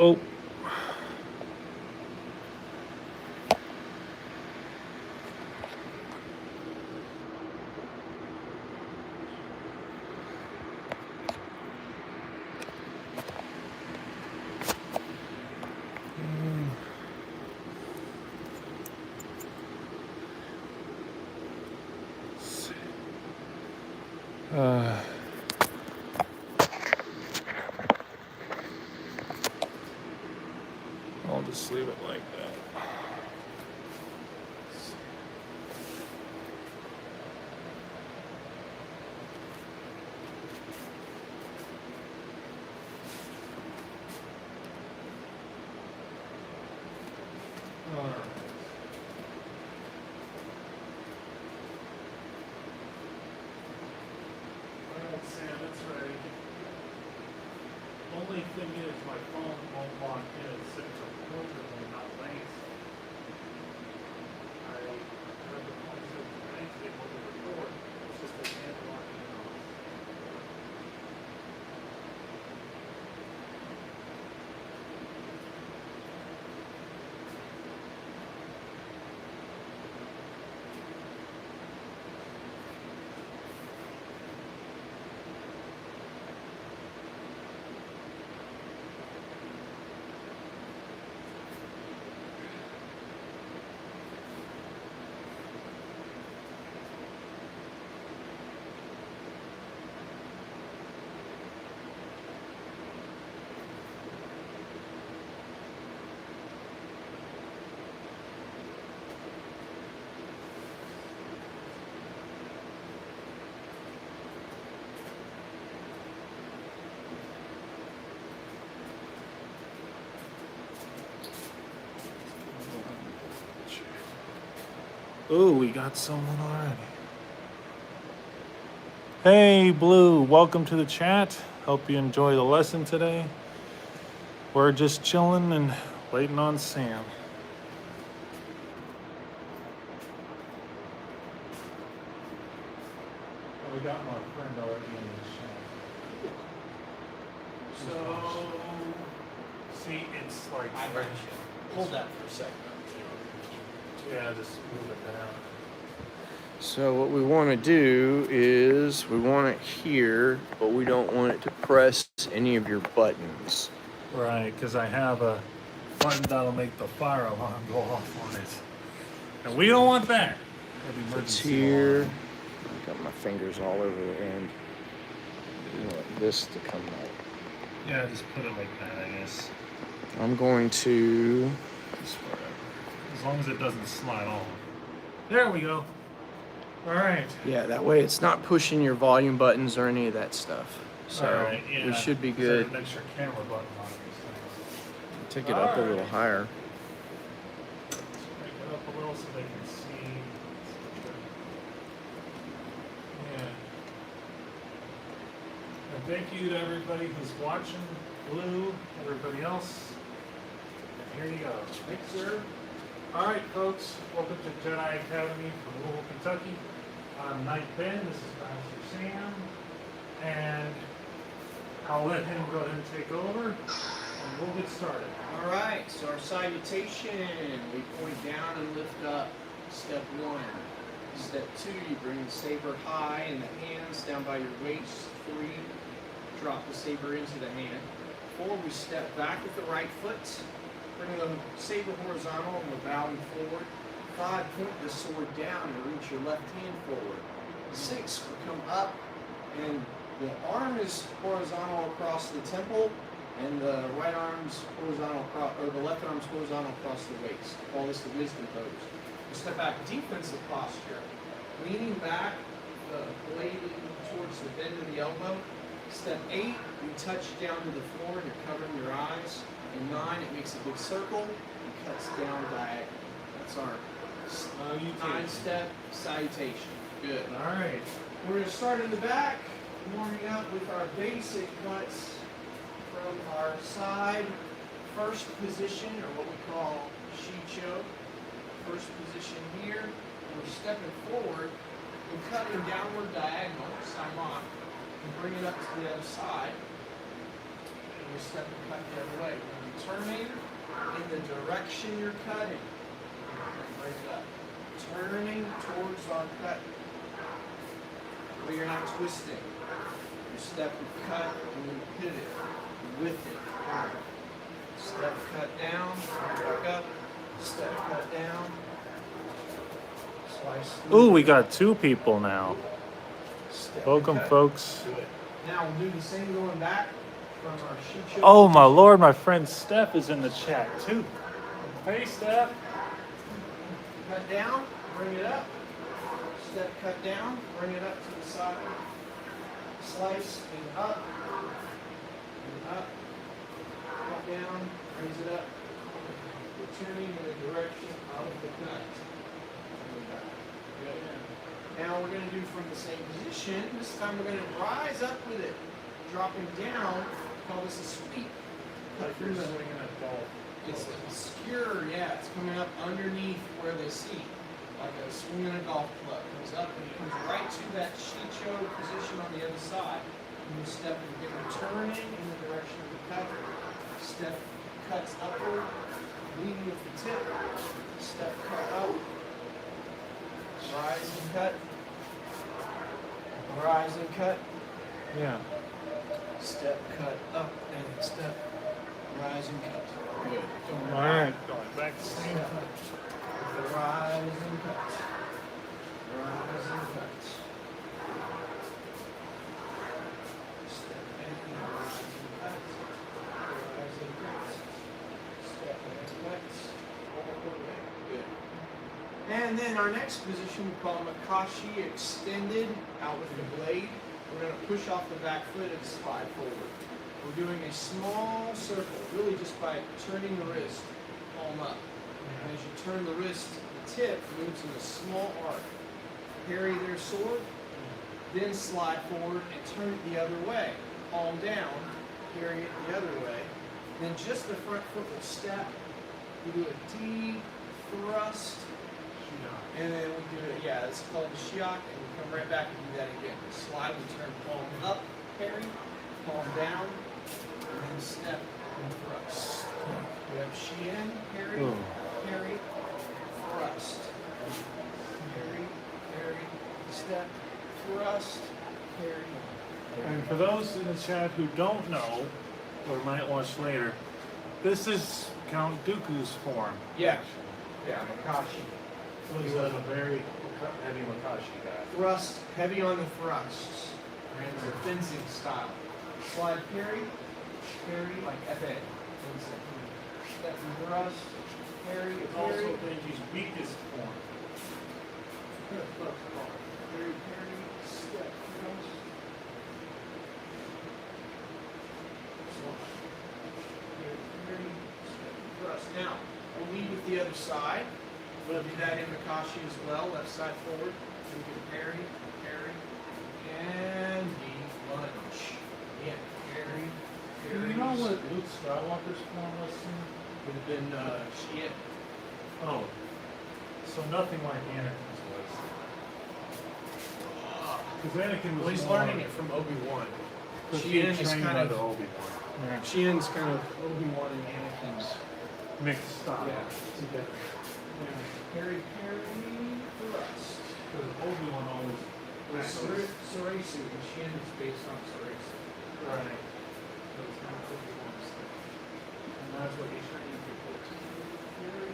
Oh. I'll just leave it like that. All right. Sam, that's right. Only thing is my phone won't lock in. It's sitting so comfortably, not lazy. I have the phone so lazy able to record. It's just I can't lock it off. Oh, we got someone already. Hey, Blue, welcome to the chat. Hope you enjoy the lesson today. We're just chilling and waiting on Sam. Oh, we got my friend already in the chat. So, see, it's like... I heard you. Hold that for a second. Yeah, just move it down. So what we want to do is we want it here, but we don't want it to press any of your buttons. Right, because I have a button that'll make the fire alarm go off on it. And we don't want that. It's here. I've got my fingers all over the end. We want this to come out. Yeah, just put it like that, I guess. I'm going to... Just wherever. As long as it doesn't slide off. There we go. All right. Yeah, that way it's not pushing your volume buttons or any of that stuff. So right, yeah. we should be good. An extra camera button on these things. Take it up a little higher. Let's break it up a little so they can see. Yeah. And thank you to everybody who's watching. Blue, everybody else. And here you go. Thanks, sir. All right, folks. Welcome to Jedi Academy from Louisville, Kentucky. I'm Knight Ben. This is Master Sam. And I'll let him go ahead and take over. And we'll get started. All right, so our salutation, we point down and lift up, step 1. Step 2, you bring the saber high in the hands, down by your waist. 3, drop the saber into the hand. 4, we step back with the right foot, bring the saber horizontal and we're bowing forward. 5, point the sword down and reach your left hand forward. 6, we come up and the arm is horizontal across the temple, and the right arm's horizontal across, or the left arm's horizontal across the waist. Call this the wisdom pose. We step back, defensive posture, leaning back, the blade leaning towards the bend of the elbow. Step 8, we touch down to the floor, and you're covering your eyes. And 9, it makes a big circle and cuts down diagonal. That's our 9-step salutation. Good. All right. We're going to start in the back, warming up with our basic cuts from our side. First position, or what we call shicho. First position here. We're stepping forward and cutting downward diagonal, saimon, and bring it up to the other side. And we step and cut the other way. We're going to do turning in the direction you're cutting. Break it up. Turning towards our cut. But you're not twisting. You step and cut and you pivot with it. Step, cut down, back up. Step, cut down. Slice. Ooh, we got 2 people now. Step, Welcome, cut. folks. Good. Now we'll do the same going back from our sheet show. Oh my lord, my friend Steph is in the chat too. Hey Steph. Cut down, bring it up. Step, cut down, bring it up to the side. Slice and up. And up. Cut down, raise it up. Returning in the direction of the cut. Good. Now we're going to do from the same position. This time we're going to rise up with it. Dropping down, call this a sweep. Cut through the It's obscure, yeah. It's coming up underneath where they see. Like a swinging a golf club. Comes up and it comes right to that shicho position on the other side. And you step and get turning in the direction of the cut. Step cuts upward, leading with the tip. Step cut up. Rise and cut. Rise and cut. Yeah. Step cut up and step. Rise and cut. Good. Going Alright, going back to Step. same. Rise and cut. Rise and cut. Step and rise and cut. Rise and cut. Step and cut. All the way. Good. And then our next position we call Makashi extended out with the blade. We're going to push off the back foot and slide forward. We're doing a small circle, really just by turning the wrist, palm up. And as you turn the wrist, the tip moves in a small arc. Parry their sword, then slide forward and turn it the other way. Palm down, carry it the other way. Then just the front foot will step. We do a deep thrust. And then we do it, yeah, it's called the shiak, and we come right back and do that again. Slide, we turn palm up, parry, palm down, and then step and thrust. We have shien, parry, parry, thrust. Parry, parry, step, thrust, parry. And for those in the chat who don't know, or might watch later, this is Count Dooku's form. Yeah. Yeah, Makashi. He was a very heavy Makashi guy. Thrust, heavy on the thrusts. And it's a fencing style. Slide parry, parry, like FA. Step and thrust, parry, It's parry. also Benji's weakest form. Parry, parry, step, thrust. Parry, parry, step, thrust. Now, we'll lead with the other side. We'll do that in Makashi as well. Left side forward. We can parry, parry, and the lunge. Yeah, parry, Do parry. you know what Luke Skywalker's form was? Would have been shit. Oh, so nothing like Anakin's was. Because Anakin was Well, he's more, learning it from Obi-Wan. because he Shien is trained kind under of Obi-Wan. Yeah. Shien's kind of Obi-Wan and Anakin's. Mixed style. Yeah, together. Parry, parry, thrust. Because Obi-Wan always practiced. Soresu, and Shien is based on Soresu. Right. So it's not Obi-Wan's thing. And that's what he's training people to. Parry,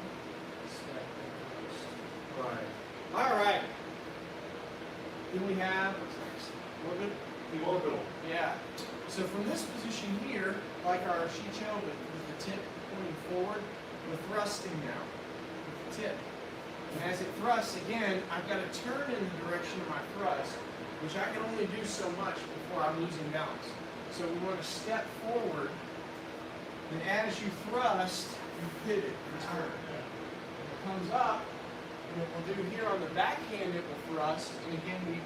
step, and thrust. Right. All right. Then we have, what's next? Orbit? The orbital. Yeah. So from this position here, like our shicho, with the tip pointing forward, we're thrusting now. With the tip. And as it thrusts, again, I've got to turn in the direction of my thrust, which I can only do so much before I'm losing balance. So we want to step forward, and as you thrust, you pivot and turn. When it comes up, and what we'll do here on the backhand, it will thrust, and again, we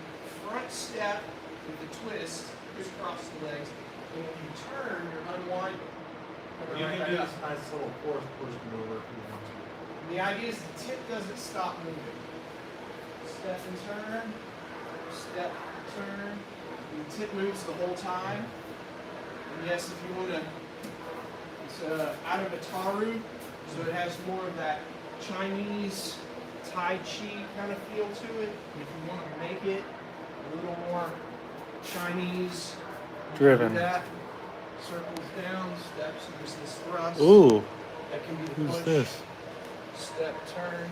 front step with the twist, crisscross the legs, and when you turn, you're unwinding. You Coming can right do back this up. nice little fourth push maneuver if you want to. And the idea is the tip doesn't stop moving. Step and turn, step, turn. The tip moves the whole time. And yes, if you want to, let's out of a taru, so it has more of that Chinese Tai Chi kind of feel to it. If you want to make it a little more Chinese, Driven. do that. Circles down, steps, use this thrust. Ooh, That can be the who's push, this? step, turn.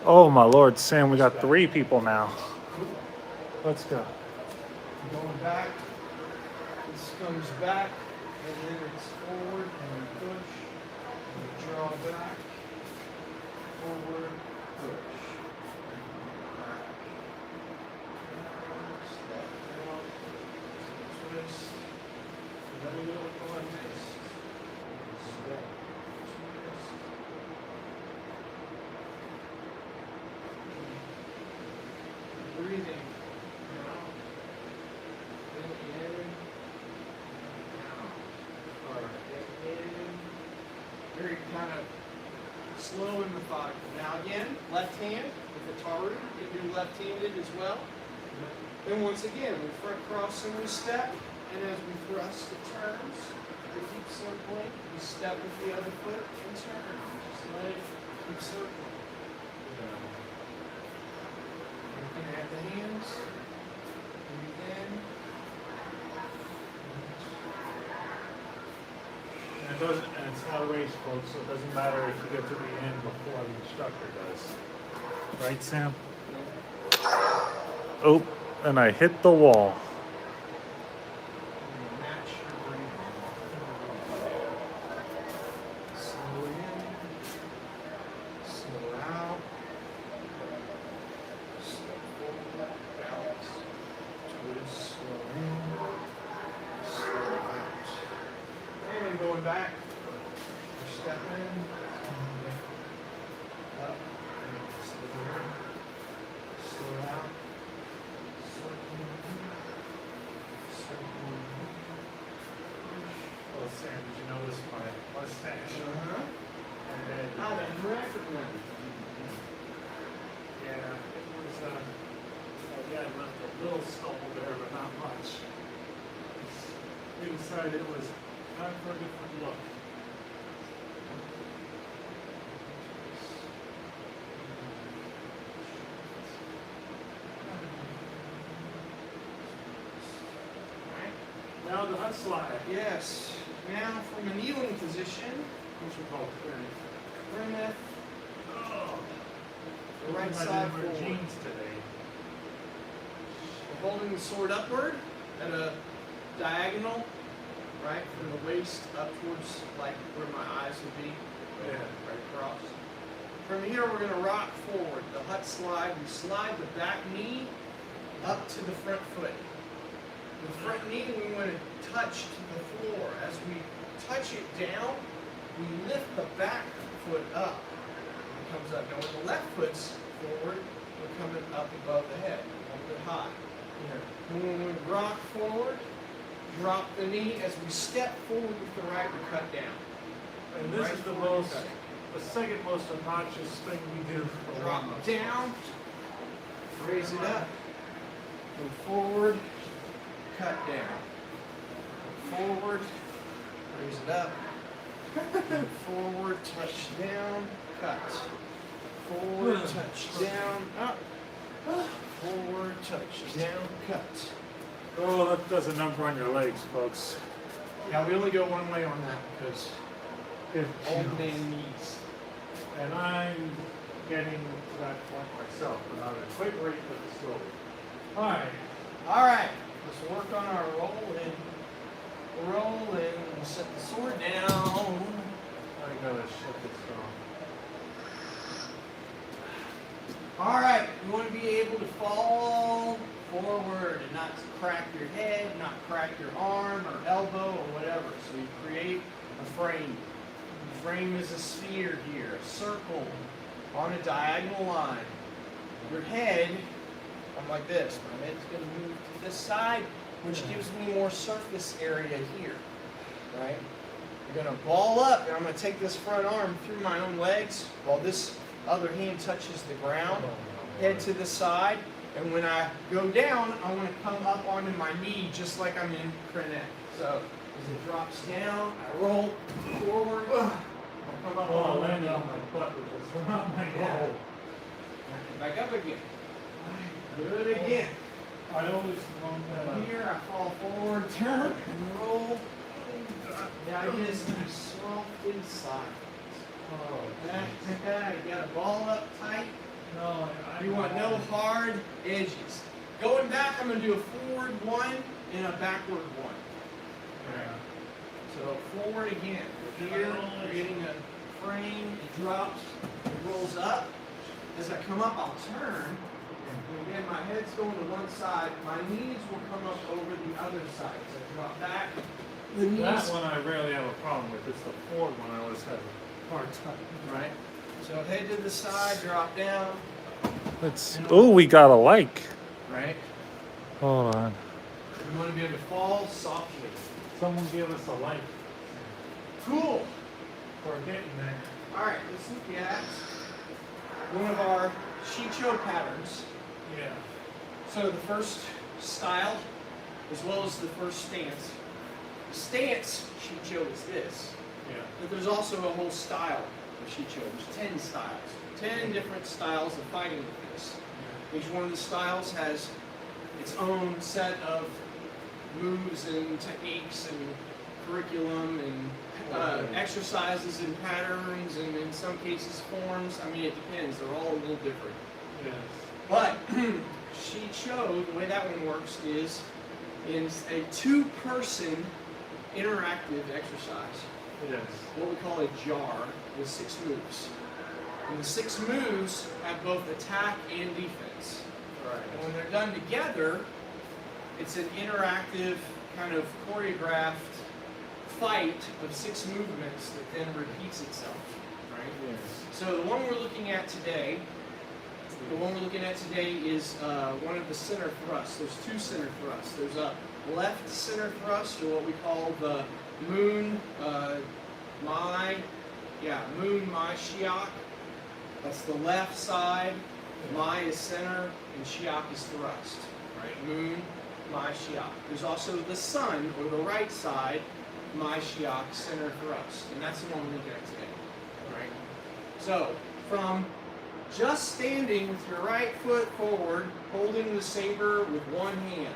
Oh my Lord, Sam, we got 3 people now. Let's go. Going back. This comes back, and then it's forward, and you push, and you draw back, forward, push. Back. Step down, twist. Another little one, twist. Step, twist. Breathing. Out. Then in. Very kind of slow and methodical. Now again, left hand with the taru. You can do left-handed as well. Then once again, we front cross and we step, and as we thrust, it turns. We keep circling. We step with the other foot and turn. Just let it keep circling. You can add the hands. Breathe in. And it doesn't, and it's not a race, folks, so it doesn't matter if you get to the end before the instructor does. Right, Sam? Oh, and I hit the wall. Match your breathing. Slow in, slow out. Step forward, balance. Twist, slow in, slow out. And then going back. Step in, up, slow in, slow out. Well, Sam, did you notice my mustache? And then, I didn't recognize. yeah, it was, yeah, I left a little stubble there, but not much. We decided it was time for a different look. Now the hut slide. Yes. Now from a kneeling position, Which we call Trinity. Plymouth, Oh, the right I side didn't wear forward. jeans today. We're holding the sword upward at a diagonal, right, from the waist up towards like where my eyes would be, Yeah. right across. From here, we're going to rock forward. The hut slide. We slide the back knee up to the front foot. The front knee, we want to touch to the floor. As we touch it down, we lift the back foot up. It comes up. Now, when the left foot's forward, we're coming up above the head, a little bit high. And when we rock forward, drop the knee. As we step forward with the right, we cut down. And this Right is the forward, most, cut. the second most obnoxious thing we do for Drop warm-ups. it down, raise it up, go forward, cut down. Forward, raise it up, forward, touch down, cut. Forward, touch down, up. Forward, touch down, cut. Oh, that does a number on your legs, folks. Yeah, we only go one way on that because If old man needs. And I'm getting to that point myself, but I'm a quick rate with the story. Alright, All right, let's work on our roll in. Roll in. We'll set the sword down. I gotta shut this off. All right, you want to be able to fall forward and not crack your head, not crack your arm or elbow or whatever. So you create a frame. The frame is a sphere here, a circle on a diagonal line. Your head, I'm like this. My head's going to move to this side, which gives me more surface area here, right? You're going to ball up, and I'm going to take this front arm through my own legs while this other hand touches the ground, head to the side, and when I go down, I want to come up onto my knee just like I'm in Krenek. So As it drops down, I roll forward. Come up Oh, I on landed on my butt with this one. Oh my Yeah. God. Back up again. Good again. I always want From that. here, I fall forward, turn, and roll. Now I get some soft inside. Oh, You got a ball up tight. no, You want no hard edges. Going back, I'm going to do a forward one and a backward one. Yeah. So forward again. Here, we're getting a frame. It drops. It rolls up. As I come up, I'll turn. And again, my head's going to one side. My knees will come up over the other side. So I drop back. The knees. That one I rarely have a problem with. It's the forward one I always have a hard time. Right. So head to the side, drop down. Let's. Oh, we got a like. Right. Hold on. You want to be able to fall softly. Someone give us a like. Cool. We're getting there. All right, let's look at one of our Shicho patterns. Yeah. So the first style, as well as the first stance. The stance Shicho is this, Yeah. but there's also a whole style of Shicho. There's 10 styles, 10 different styles of fighting with this. Each one of the styles has its own set of moves and techniques and curriculum and exercises and patterns and in some cases forms. I mean, it depends. They're all a little different. Yes. But Shicho, the way that one works is a two-person interactive exercise. Yes. What we call a jar with 6 moves. And the 6 moves have both attack and defense. Right. And when they're done together, it's an interactive, kind of choreographed fight of 6 movements that then repeats itself. Right? Yes. So the one we're looking at today, is one of the center thrusts. There's 2 center thrusts. There's a left center thrust, or what we call the moon mai shiak. That's the left side. Mai is center, and shiak is thrust. Right? Moon, mai shiak. There's also the sun, or the right side, mai shiak, center thrust. And that's the one we're looking at today. Right? So, from just standing with your right foot forward, holding the saber with one hand.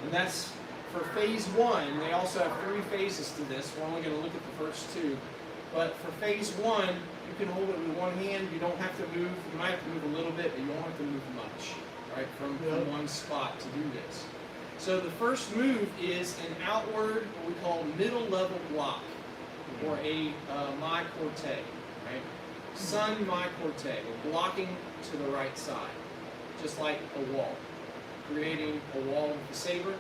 And that's for phase 1. They also have 3 phases to this. We're only going to look at the first 2. But for phase 1, you can hold it with one hand. You don't have to move. You might have to move a little bit, but you won't have to move much, right, from one spot to do this. So the first move is an outward, what we call middle level block, or a mai corte, right? Sun mai corte. We're blocking to the right side, just like a wall, creating a wall with the saber.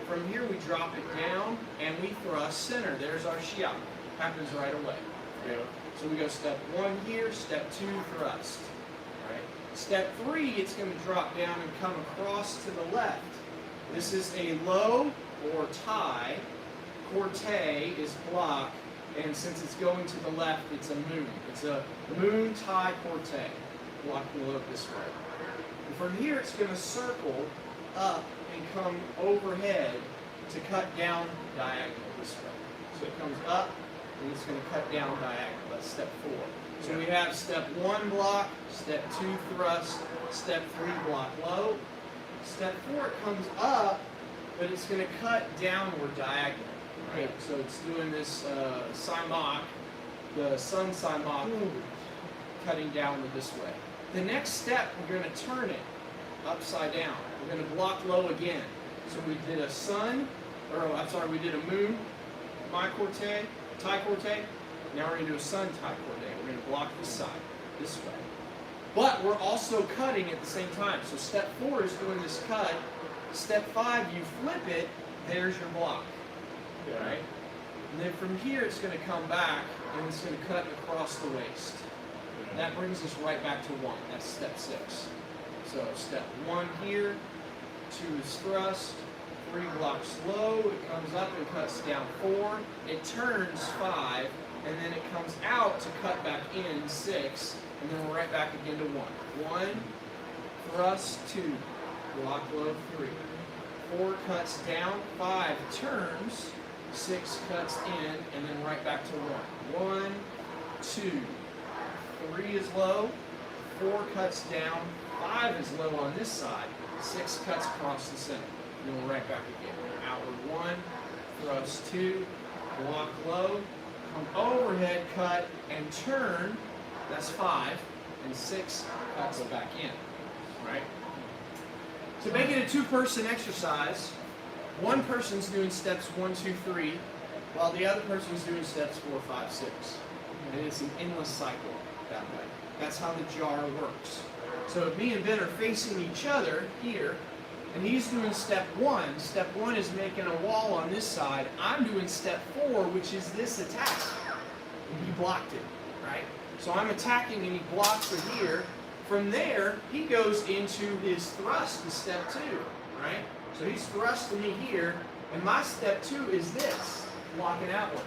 From here, we drop it down and we thrust center. There's our shiak. Happens right away. Right? So we go step 1 here, step 2, thrust. Right? Step 3, it's going to drop down and come across to the left. This is a low or tie. Corte is block, and since it's going to the left, it's a moon. It's a moon tie corte. Block below this way. And from here, it's going to circle up and come overhead to cut down diagonal this way. So it comes up and it's going to cut down diagonal. That's step 4. So we have step 1 block, step 2 thrust, step 3 block low. Step 4 it comes up, but it's going to cut downward diagonal. Right? So it's doing this saimak, the sun saimak, cutting downward this way. The next step, we're going to turn it upside down. We're going to block low again. So we did a sun, we did a moon, mai corte, tie corte. Now we're going to do a sun tie corte. We're going to block this side, this way. But we're also cutting at the same time. So step 4 is doing this cut. Step 5, you flip it, there's your block. Right? And then from here, it's going to come back, and it's going to cut across the waist. And that brings us right back to 1. That's step 6. So step 1 here, 2 is thrust, 3 blocks low, it comes up and cuts down 4, it turns 5, and then it comes out to cut back in 6, and then we're right back again to 1. 1, thrust, 2, block low, 3. 4 cuts down, 5 turns, 6 cuts in, and then right back to 1. 1, 2, 3 is low, 4 cuts down, 5 is low on this side, 6 cuts across the center. Then we're right back again. Outward 1, thrust 2, block low, come overhead cut and turn, that's 5, and 6 cuts back in, right? To make it a 2-person exercise, one person's doing steps 1, 2, 3, while the other person's doing steps 4, 5, 6. And it's an endless cycle that way. That's how the jar works. So if me and Ben are facing each other here, and he's doing step 1. Step 1 is making a wall on this side. I'm doing step 4, which is this attack. And he blocked it, right? So I'm attacking and he blocks it here. From there, he goes into his thrust to step 2, right? So he's thrusting me here, and my step 2 is this, blocking outward,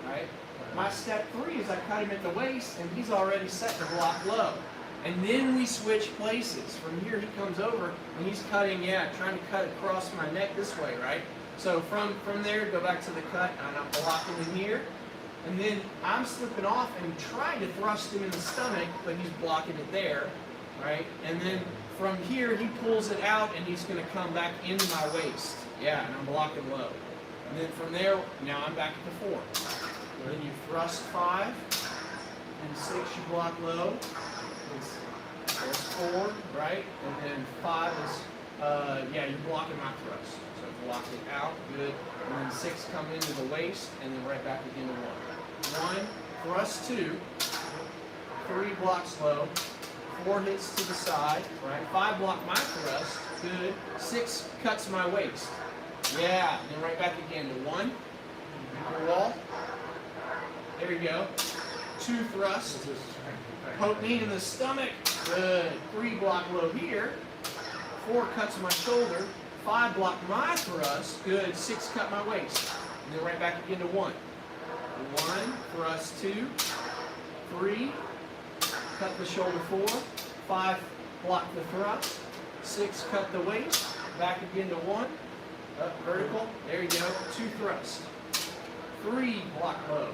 right? My step 3 is I cut him at the waist, and he's already set to block low. And then we switch places. From here he comes over, and he's cutting, trying to cut across my neck this way, right? So from there, go back to the cut, and I'm blocking him here. And then I'm slipping off and trying to thrust him in the stomach, but he's blocking it there, right? And then from here, he pulls it out, and he's going to come back into my waist. Yeah, and I'm blocking low. And then from there, now I'm back at the 4. And then you thrust 5, and 6 you block low. There's 4, right? And then 5 is, you're blocking my thrust. So block it out, good. And then 6 come into the waist, and then right back again to 1. 1, thrust 2, 3 blocks low, 4 hits to the side, right? 5 block my thrust, good. 6 cuts my waist. Yeah, and then right back again to 1. Your wall. There you go. 2 thrust. Poke me in the stomach. Good. 3 block low here. 4 cuts my shoulder. 5 block my thrust. Good. 6 cut my waist. And then right back again to 1. 1, thrust 2. 3, cut the shoulder 4. 5, block the thrust. 6, cut the waist. Back again to 1. Up vertical. There you go. 2 thrust. 3, block low.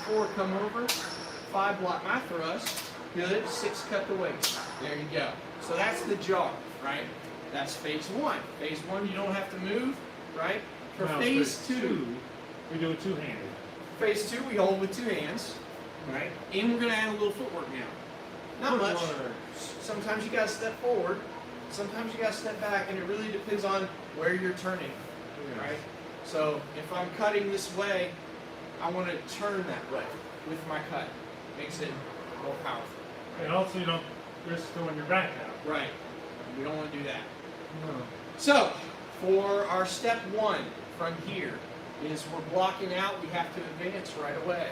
4, come over. 5, block my thrust. Good. 6, cut the waist. There you go. So that's the jar, right? That's phase 1. Phase 1, you don't have to move, right? For Now, phase 2, we do it two-handed. phase 2, we hold with 2 hands, right? And we're going to add a little footwork now. Not much. Sometimes you got to step forward. Sometimes you got to step back, and it really depends on where you're turning, right? So if I'm cutting this way, I want to turn that way with my cut. Makes it more powerful. And also, you don't risk throwing your back out. Right. We don't want to do that. No. So, for our step 1 from here is we're blocking out. We have to advance right away.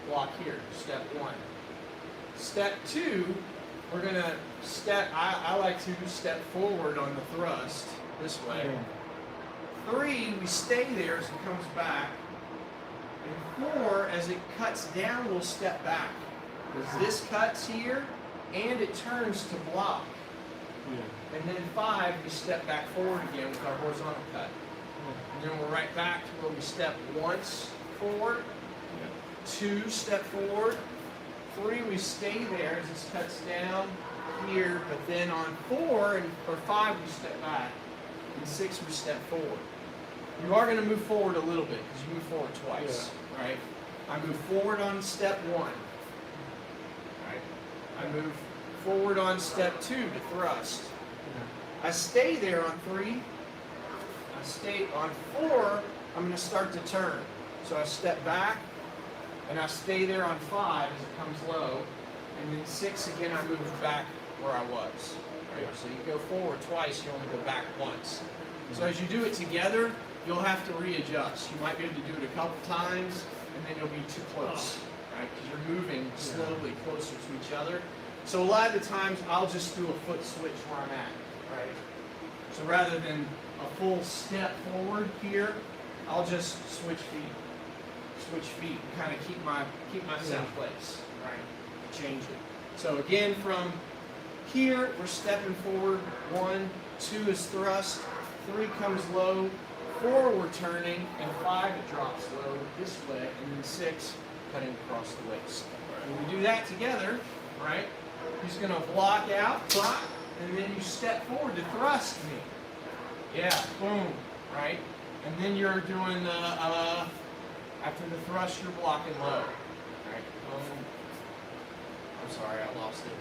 Block here, step 1. Step 2, we're going to step, I like to step forward on the thrust this way. 3, we stay there as it comes back. And 4, as it cuts down, we'll step back. Because this cuts here, and it turns to block. And then 5, we step back forward again with our horizontal cut. And then we're right back to where we step once forward, 2, step forward, 3, we stay there as this cuts down here, but then on 4 or 5, we step back, and 6, we step forward. You are going to move forward a little bit because you move forward twice, right? I move forward on step 1, right? I move forward on step 2 to thrust. I stay there on 3. I stay on 4. I'm going to start to turn. So I step back, and I stay there on 5 as it comes low, and then 6 again. I move back where I was. Right? So you go forward twice. You only go back once. So as you do it together, you'll have to readjust. You might be able to do it a couple times, and then you'll be too close, right? Because you're moving slowly closer to each other. So a lot of the times, I'll just do a foot switch where I'm at, right? So rather than a full step forward here, I'll just switch feet, and kind of keep myself in place, right? Change it. So again, from here, we're stepping forward. 1, 2 is thrust. 3 comes low. 4, we're turning, and 5, it drops low this way, and then 6, cutting across the waist. When we do that together, right, he's going to block out, block, and then you step forward to thrust me. Yeah, boom, right? And then you're doing the, after the thrust, you're blocking low. Right, boom. I'm sorry, I lost it.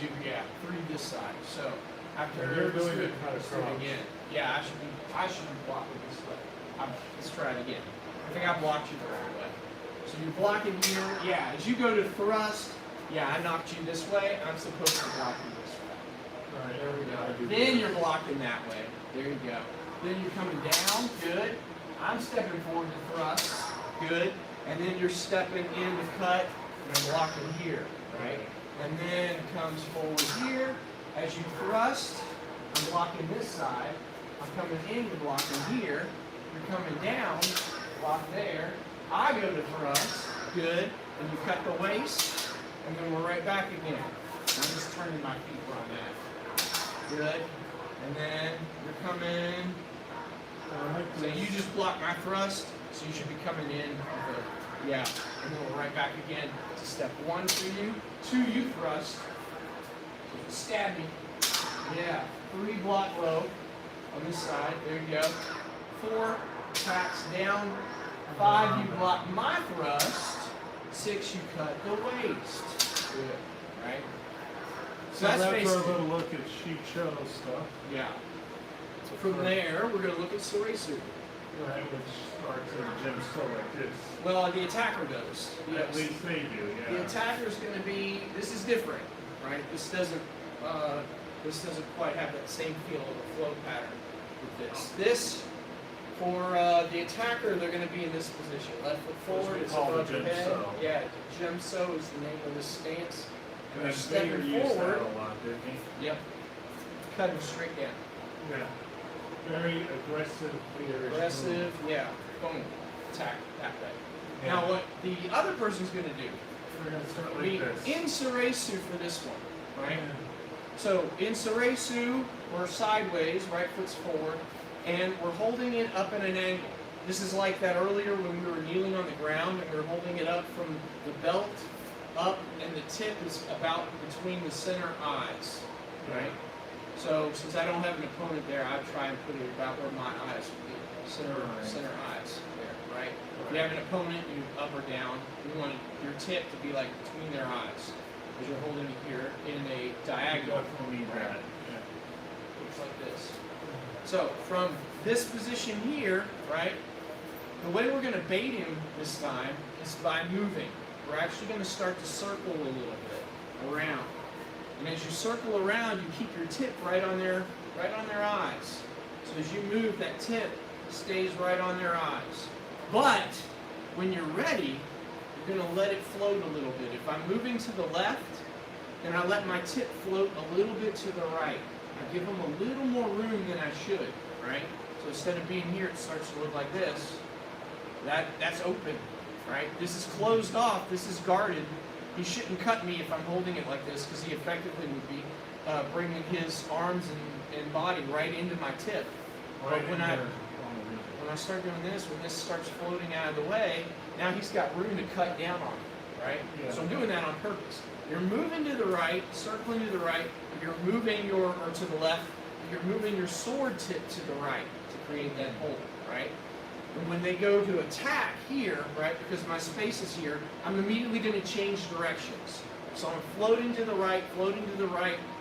1, 2, yeah, 3 this side. So, after You're doing it cut across again. Yeah, I should be blocking this way. Let's try it again. I think I blocked you the wrong way. So you're blocking here. Yeah, as you go to thrust, yeah, I knocked you this way. I'm supposed to block you this way. Right, There we go. Then you're blocking that way. There you go. Then you're coming down. Good. I'm stepping forward to thrust. Good. And then you're stepping in to cut, and I'm blocking here. Right? And then comes forward here. As you thrust, I'm blocking this side. I'm coming in to blocking here. You're coming down, block there. I go to thrust. Good. And you cut the waist. And then we're right back again. I'm just turning my feet where I'm at. Good. And then you're coming. So you just block my thrust, so you should be coming in. Yeah. And then we're right back again to step 1 for you. 2, you thrust. Stab me. Yeah. 3, block low on this side. There you go. 4, attacks down. 5, you block my thrust. 6, you cut the waist. Good. Right? So that's for a little look at sheep show stuff. Yeah. So from there, we're going to look at Soresu. Right, which starts in a gym still like this. Well, the attacker does. Yes. At least they do, yeah. The attacker is going to be. This is different, right? This doesn't quite have that same feel of a flow pattern with this. This for the attacker, they're going to be in this position, left foot forward. It's above your head. Yeah, Jemso is the name of this stance. And then stepping Vader used forward. that a lot, didn't he? Yep. Cutting straight down. Yeah. Very aggressive. Aggressive, yeah. Boom. Attack that way. Yeah. Now, what the other person's going to do, We're going to start be like this. in Soresu for this one, right? Yeah. So, in Soresu, we're sideways, right foot's forward, and we're holding it up at an angle. This is like that earlier when we were kneeling on the ground and we were holding it up from the belt up, and the tip is about between the center eyes, right? So, since I don't have an opponent there, I try and put it about where my eyes would be. Center eyes there, right? If you have an opponent, you up or down, you want your tip to be like between their eyes. Because you're holding it here in a diagonal. Definitely need that. Yeah. Looks like this. So, from this position here, right, the way we're going to bait him this time is by moving. We're actually going to start to circle a little bit around. And as you circle around, you keep your tip right on their eyes. So as you move, that tip stays right on their eyes. But when you're ready, you're going to let it float a little bit. If I'm moving to the left, then I let my tip float a little bit to the right. I give them a little more room than I should, right? So instead of being here, it starts to look like this. That's open, right? This is closed off. This is guarded. He shouldn't cut me if I'm holding it like this, because he effectively would be bringing his arms and body right into my tip. But when I start doing this, when this starts floating out of the way, now he's got room to cut down on it, right? Yeah. So I'm doing that on purpose. You're moving to the right, circling to the right. You're moving or to the left. You're moving your sword tip to the right to create that hole, right? And when they go to attack here, right, because my space is here, I'm immediately going to change directions. So I'm floating to the right,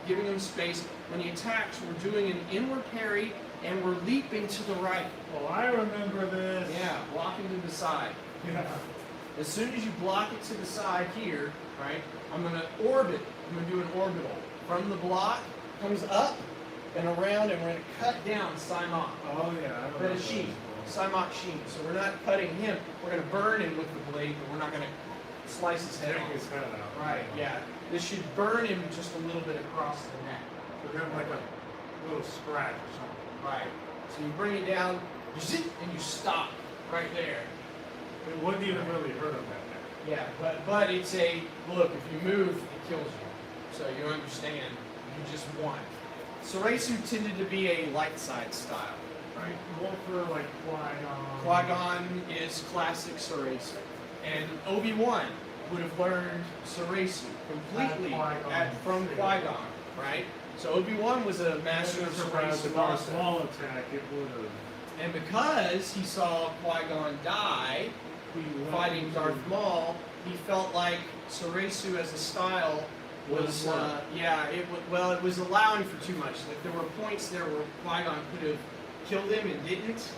giving them space. When he attacks, we're doing an inward parry, and we're leaping to the right. Oh, I remember this. Yeah, blocking to the side. Yeah. As soon as you block it to the side here, right, I'm going to orbit. I'm going to do an orbital. From the block, comes up and around, and we're going to cut down Simon. Oh, yeah. I remember Sheen. this. Simon Sheen. So we're not cutting him. We're going to burn him with the blade, but we're not going to slice his head Take off. his head out. Right, yeah. This should burn him just a little bit across the neck. So kind of like a little scratch or something. Right. So you bring it down, zip, and you stop right there. It wouldn't even really hurt him that day. Yeah, but it's a, look, if you move, it kills you. So you understand, you just won. Soresu tended to be a light side style. right? One for like Qui-Gon. Qui-Gon is classic Sorasu. And Obi-Wan would have learned Sorasu completely from Qui-Gon, right? So Obi-Wan was a master of The Sorasu Darth also. Maul attack, it would have. And because he saw Qui-Gon die fighting Darth Maul, he felt like Sorasu as a style was, it was allowing for too much. Like there were points there where Qui-Gon could have killed him and didn't.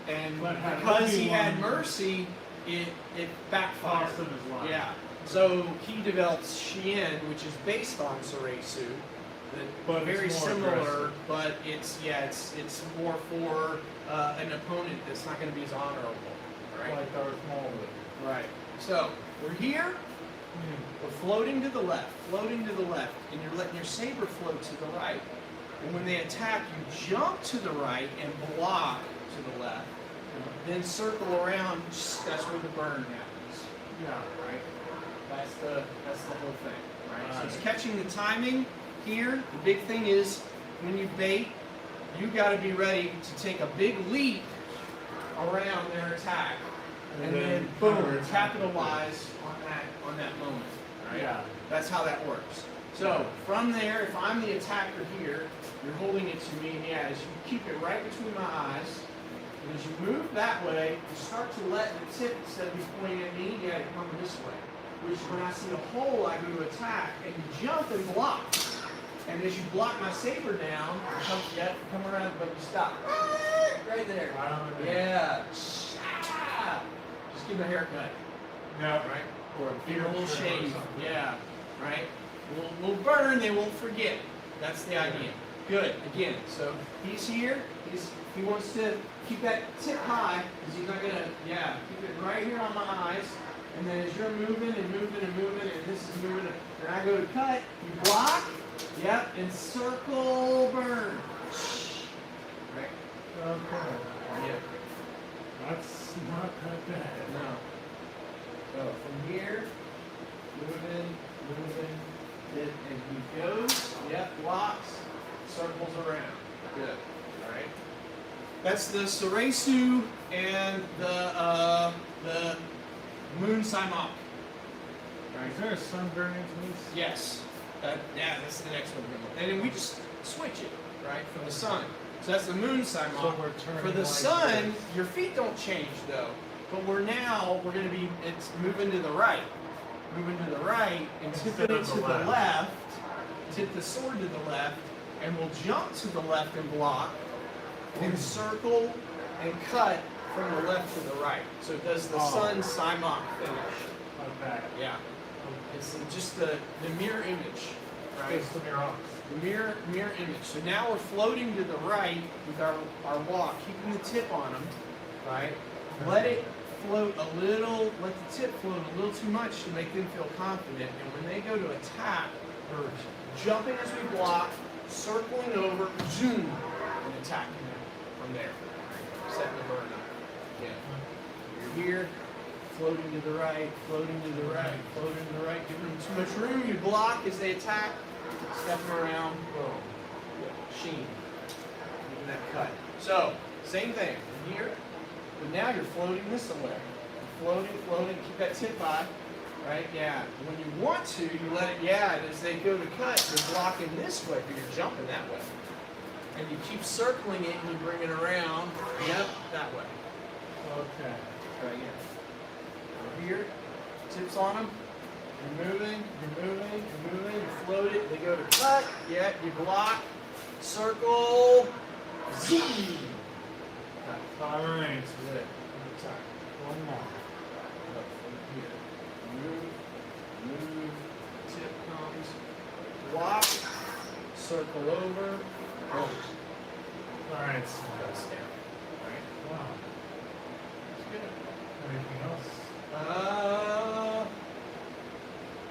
And because he had mercy, it backfired. Cost him his life. Yeah. So he developed Shien, which is based on Sorasu. But Very it's more similar, aggressive. but it's more for an opponent that's not going to be as honorable, right? Like Darth Maul would. Right. So we're here. We're floating to the left, and you're letting your saber float to the right. And when they attack, you jump to the right and block to the left. Then circle around. That's where the burn happens. Yeah. Right. That's the whole thing. Right. So it's catching the timing here. The big thing is when you bait, you got to be ready to take a big leap around their attack, and then boom, capitalize on that moment. Right? Yeah. That's how that works. So from there, if I'm the attacker here, you're holding it to me, and as you keep it right between my eyes, and as you move that way, you start to let the tip, instead of be pointing at me, you come this way. Which when I see a hole, I go to attack, and you jump and block. And as you block my saber down, come around, but you stop. Right there. Yeah. Just give him a haircut. Yeah. Right? Or Give him a little trim or shave. something. Yeah. Right? We'll burn, they won't forget. That's the idea. Good. Again, so he's here. He wants to keep that tip high, because he's not gonna, keep it right here on my eyes. And then as you're moving and moving and moving, and this is moving, and I go to cut, you block, and circle burn. Right? Okay. Yep. That's not that bad. No. So from here, moving, and he goes, blocks, circles around. Good. Alright. That's the Sorasu and the Moon Saimok. Is there a sun variant to this? Yes. That's the next one. And then we just switch it, right, for the sun. So that's the Moon Saimok. So we're turning For the like sun, this. your feet don't change though. But we're going to be, it's moving to the right. Moving to the right and tipping it to the left. Tip the sword to the left. And we'll jump to the left and block. And circle and cut from the left to the right. So it does the sun Saimok finish. Okay. Yeah. It's just the mirror image. Right? It's the mirror. The mirror image. So now we're floating to the right with our walk, keeping the tip on them, right? Let it float a little, let the tip float a little too much to make them feel confident. And when they go to attack, we're jumping as we block, circling over, zoom, and attacking them from there. Setting the burn up. Yeah. You're here, floating to the right, floating to the right, floating to the right, giving them too much room. You block as they attack. Stepping around, boom, sheen, making that cut. So, same thing, from here, but now you're floating this way. Floating, keep that tip high, right? Yeah, when you want to, you let it, and as they go to cut, you're blocking this way, but you're jumping that way. And you keep circling it and you bring it around, that way. Okay. Right here. Over here, tips on them. You're moving, you float it, they go to cut, you block, circle, zoom. Alright. Good. One more. Up from here. Move, tip comes, block, circle over, boom. Alright. Cuts down. Alright, Wow. that's good. Anything else?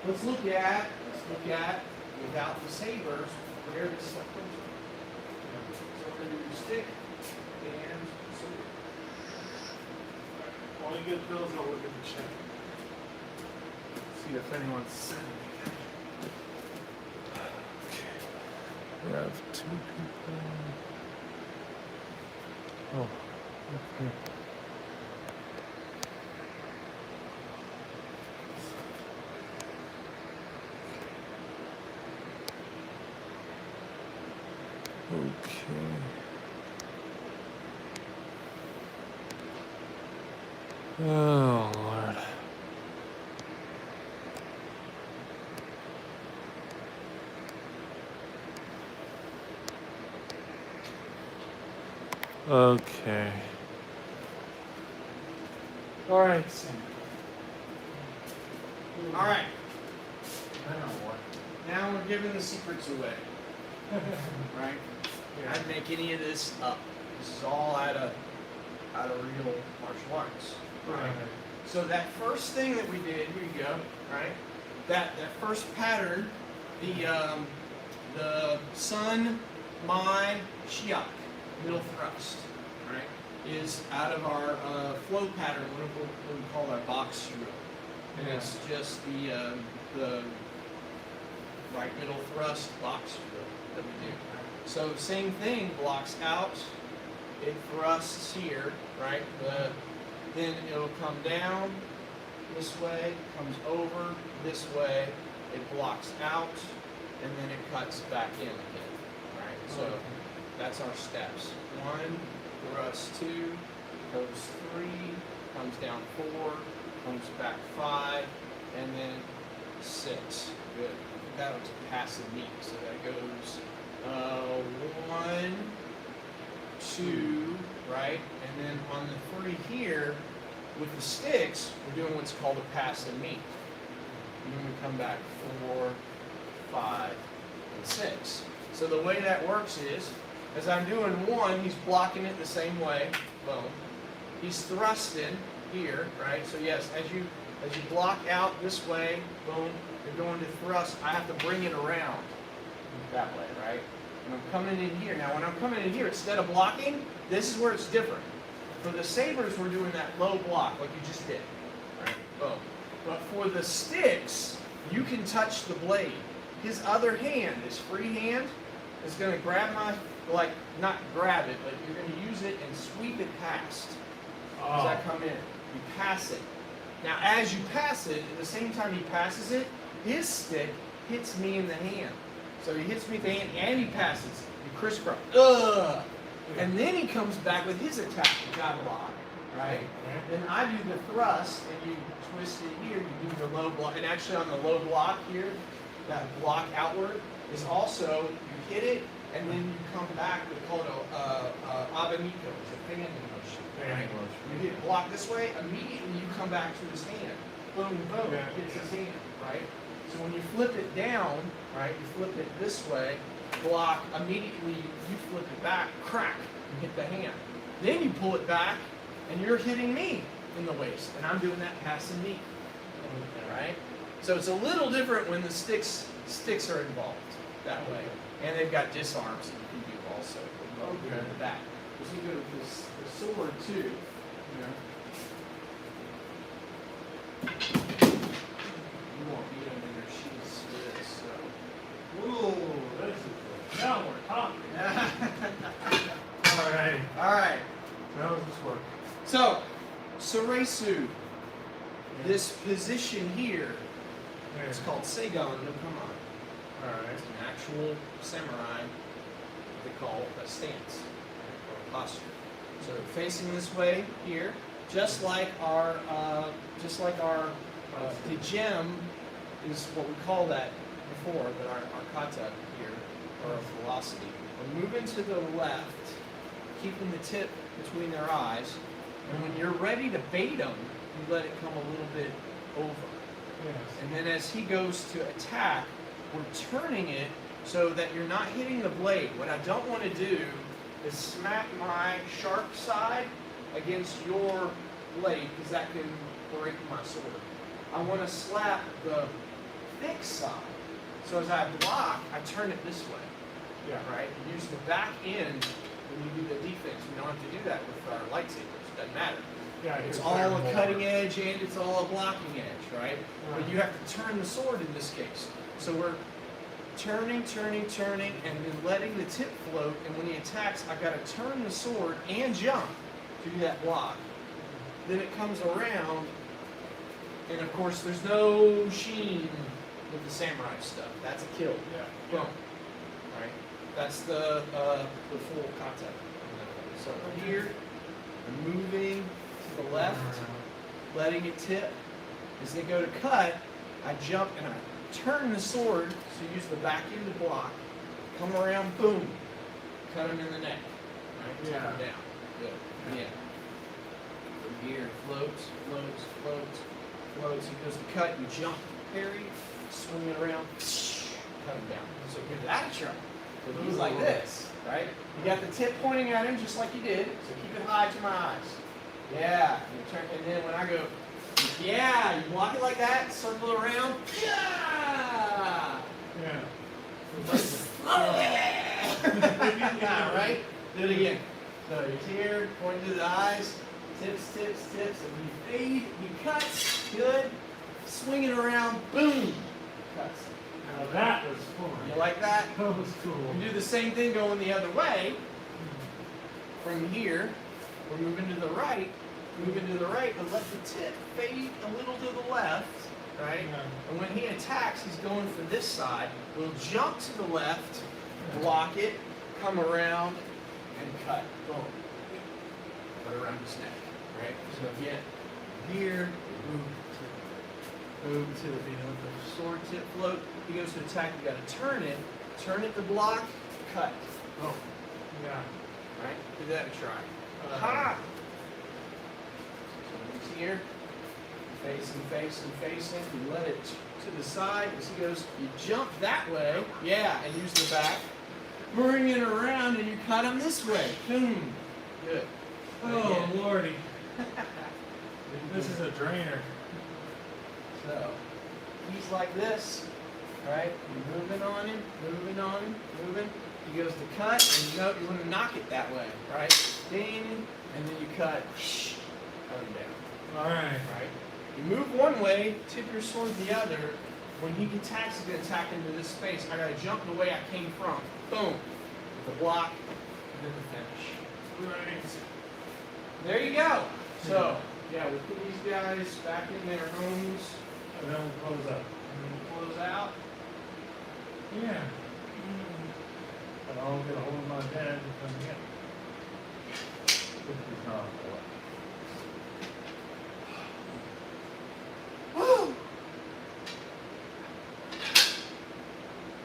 Let's look at without the sabers where this stuff comes from. So we're going to do stick and sword. While you get those, I'll look at the chat. See if anyone's sending me. We have 2 people. Oh, okay. Okay. Oh, Lord. Okay. All right, Sam. All right. I know what. Now we're giving the secrets away, right? Yeah. I didn't make any of this up. This is all out of real martial arts. Right. So that first thing that we did, here you go, right? That first pattern, the Sun, Mai, Shiak, middle thrust, right, is out of our flow pattern, what we call our box drill. And it's just the right middle thrust box drill that we do. So same thing, blocks out, it thrusts here, right? Then it'll come down this way, comes over this way, it blocks out, and then it cuts back in again, right? So that's our steps. 1, thrust 2, goes 3, comes down 4, comes back 5, and then 6. Good. That was a passive knee, so that goes 1, 2, right? And then on the 3 here, with the sticks, we're doing what's called a passive knee. And then we come back 4, 5, and 6. So the way that works is, as I'm doing 1, he's blocking it the same way, boom. He's thrusting here, right? So yes, as you block out this way, boom, you're going to thrust. I have to bring it around that way, right? And I'm coming in here. Now when I'm coming in here, instead of blocking, this is where it's different. For the sabers, we're doing that low block like you just did, right? Boom. But for the sticks, you can touch the blade. His other hand, his free hand, is going to grab my, like, not grab it, but you're going to use it and sweep it past. As I come in, you pass it. Now, as you pass it, at the same time he passes it, his stick hits me in the hand. So he hits me in the hand and he passes. You crisscross. Ugh! And then he comes back with his attack, got block, right? Then I do the thrust, and you twist it here, you do the low block. And actually on the low block here, that block outward is also, you hit it, and then you come back, we call it a abanico, it's a fan motion. Right? You hit block this way, immediately you come back to his hand. Boom, boom, hits his hand, right? So when you flip it down, right, you flip it this way, block, immediately you flip it back, crack, and hit the hand. Then you pull it back, and you're hitting me in the waist, and I'm doing that passive knee, right? So it's a little different when the sticks are involved that way, and they've got disarms that you can do also. We'll go into that. Because you go to the sword too, you know. You won't need them in their sheaths for this, so. Ooh, this is now we're talking. All right. All right. How does this work? So, Soresu, this position here, it's called Seigon no Kama. All right. It's an actual samurai, they call a stance or posture. So facing this way here, just like our the gem is what we call that before, but our kata here, or our velocity. We're moving to the left, keeping the tip between their eyes, and when you're ready to bait them, you let it come a little bit over. Yes. And then as he goes to attack, we're turning it so that you're not hitting the blade. What I don't want to do is smack my sharp side against your blade, because that can break my sword. I want to slap the thick side. So as I block, I turn it this way. Yeah. Right? You use the back end when you do the defense. We don't have to do that with our lightsabers. It doesn't matter. Yeah, It's all a cutting edge and it's all a blocking edge, right? But you have to turn the sword in this case. So we're turning, and then letting the tip float. And when he attacks, I gotta turn the sword and jump to do that block. Then it comes around, and of course, there's no sheen with the samurai stuff. That's a kill. Yeah. Boom. Right. That's the full concept. So here, I'm moving to the left, letting it tip. As they go to cut, I jump and I turn the sword, so use the back end to block, come around, boom, cut him in the neck. Right? Take him down. Good. Yeah. From here, floats. He goes to cut, you jump, parry, swing it around, cut him down. So give that a try. So he's like this, right? You got the tip pointing at him just like you did, so keep it high to my eyes. Yeah. And then when I go, yeah, you block it like that, circle around, yeah! Yeah, right? Do it again. So he's here, pointing to the eyes, tips, and you fade, you cut, good, swing it around, boom, cuts. Now that was fun. You like that? That was cool. You do the same thing going the other way. From here, we're moving to the right, but let the tip fade a little to the left, right? Yeah. And when he attacks, he's going for this side. We'll jump to the left, block it, come around, and cut. Boom. Cut around his neck, right? So again, here, move to the sword tip float. He goes to attack, you gotta turn it to block, cut. Boom. Yeah. Right? Give that a try. Aha! So he's here, facing. You let it to the side as he goes. You jump that way, yeah, and use the back. Bring it around and you cut him this way. Boom. Good. Oh, lordy. This is a drainer. So he's like this, right? You're moving on him. He goes to cut, and you want to knock it that way, right? Ding, and then you cut, cut him down. All right. Right? You move one way, tip your sword the other. When he attacks, he's going to attack into this space. I got to jump the way I came from. Boom. With the block, and then the finish. Right. There you go. So, yeah, we'll put these guys back in their homes. And then we'll close up. And then we'll close out. Yeah. But I'll get a hold of my dad and come get it. This is not Woo!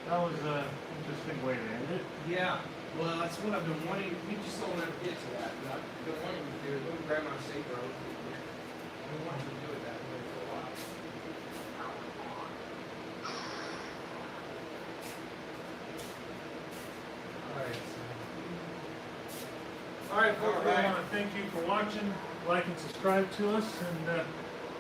That was an interesting way to end it. Yeah. Well, that's what I've been wanting. We just don't ever get to that. But I've been wanting to do it. Go grab my saber. I've been wanting to do it that way for a while. All right, folks, All right. I want to thank you for watching, like and subscribe to us, and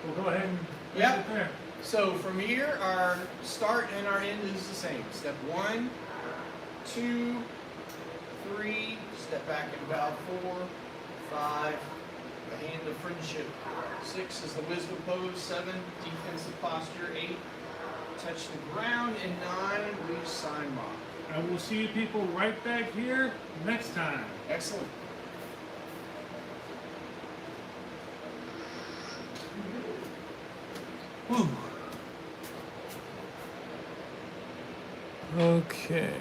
we'll go ahead and Yep. leave it there. So from here, our start and our end is the same. Step 1, 2, 3, step back and bow 4, 5, the hand of friendship. 6 is the wisdom pose. 7, defensive posture. 8, touch the ground. And 9, we sign mock. And we'll see you people right back here next time. Excellent. Whew. Okay.